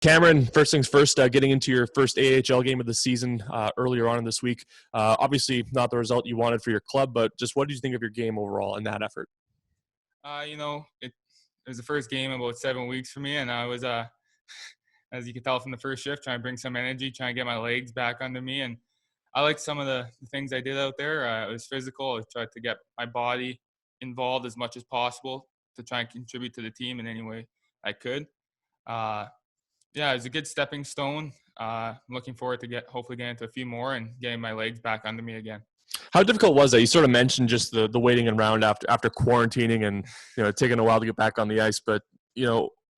Kamerin, first things first, getting into your first AHL game of the season earlier on in this week. Obviously, not the result you wanted for your club, but just what did you think of your game overall in that effort? It was the first game in about 7 weeks for me, and I was, as you can tell from the first shift, trying to bring some energy, trying to get my legs back under me. And I liked some of the things I did out there. It was physical. I tried to get my body involved as much as possible to try and contribute to the team in any way I could. Uh, yeah, it was a good stepping stone. I'm looking forward to hopefully getting into a few more and getting my legs back under me again. How difficult was that? You sort of mentioned just the waiting around after quarantining and taking a while to get back on the ice. But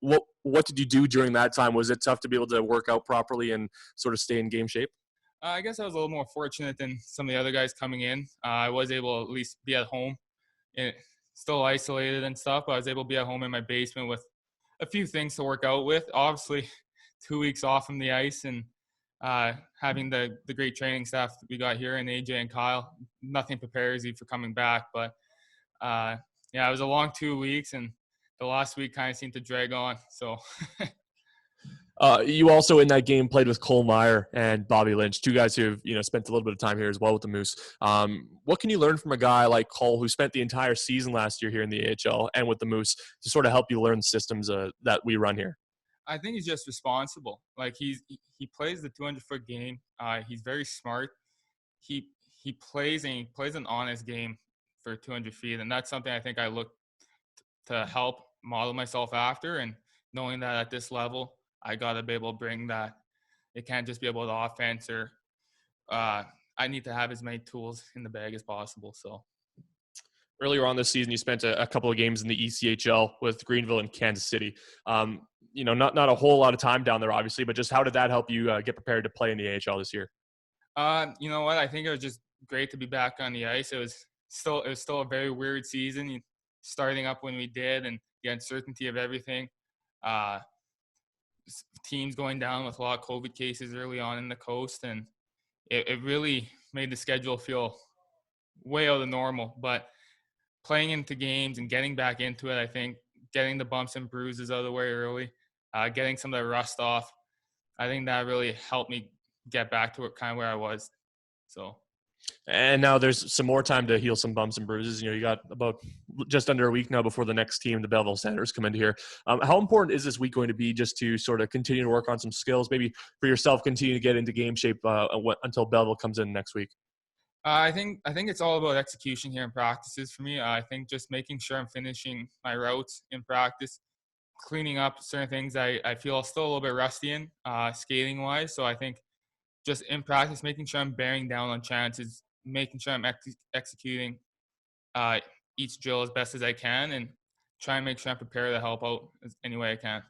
what did you do during that time? Was it tough to be able to work out properly and sort of stay in game shape? I guess I was a little more fortunate than some of the other guys coming in. I was able to at least be at home, still isolated and stuff, but I was able to be at home in my basement with a few things to work out with. Obviously, 2 weeks off from the ice and having the great training staff that we got here and AJ and Kyle, nothing prepares you for coming back. But it was a long 2 weeks, and the last week kind of seemed to drag on. So. You also in that game played with Cole Meyer and Bobby Lynch, two guys who've spent a little bit of time here as well with the Moose. What can you learn from a guy like Cole who spent the entire season last year here in the AHL and with the Moose to sort of help you learn the systems that we run here? I think he's just responsible. Like he plays the 200-foot game. He's very smart. He plays an honest game for 200 feet, and that's something I think I look to help model myself after. And knowing that at this level, I got to be able to bring that. It can't just be about the offense, or I need to have as many tools in the bag as possible. So. Earlier on this season, you spent a couple of games in the ECHL with Greenville and Kansas City. Not a whole lot of time down there, obviously, but just how did that help you get prepared to play in the AHL this year? You know what? I think it was just great to be back on the ice. It was still a very weird season, starting up when we did, and the uncertainty of everything. Teams going down with a lot of COVID cases early on in the coast, and it really made the schedule feel way out of normal. But playing into games and getting back into it, I think getting the bumps and bruises out of the way early, getting some of the rust off, I think that really helped me get back to it kind of where I was. So. And now there's some more time to heal some bumps and bruises. You got about just under a week now before the next team, the Belleville Senators, come into here. How important is this week going to be just to sort of continue to work on some skills, maybe for yourself, continue to get into game shape until Belleville comes in next week? I think it's all about execution here in practices for me. I think just making sure I'm finishing my routes in practice, cleaning up certain things I feel still a little bit rusty in skating-wise. So I think just in practice, making sure I'm bearing down on chances, making sure I'm executing each drill as best as I can, and try and make sure I'm prepared to help out any way I can.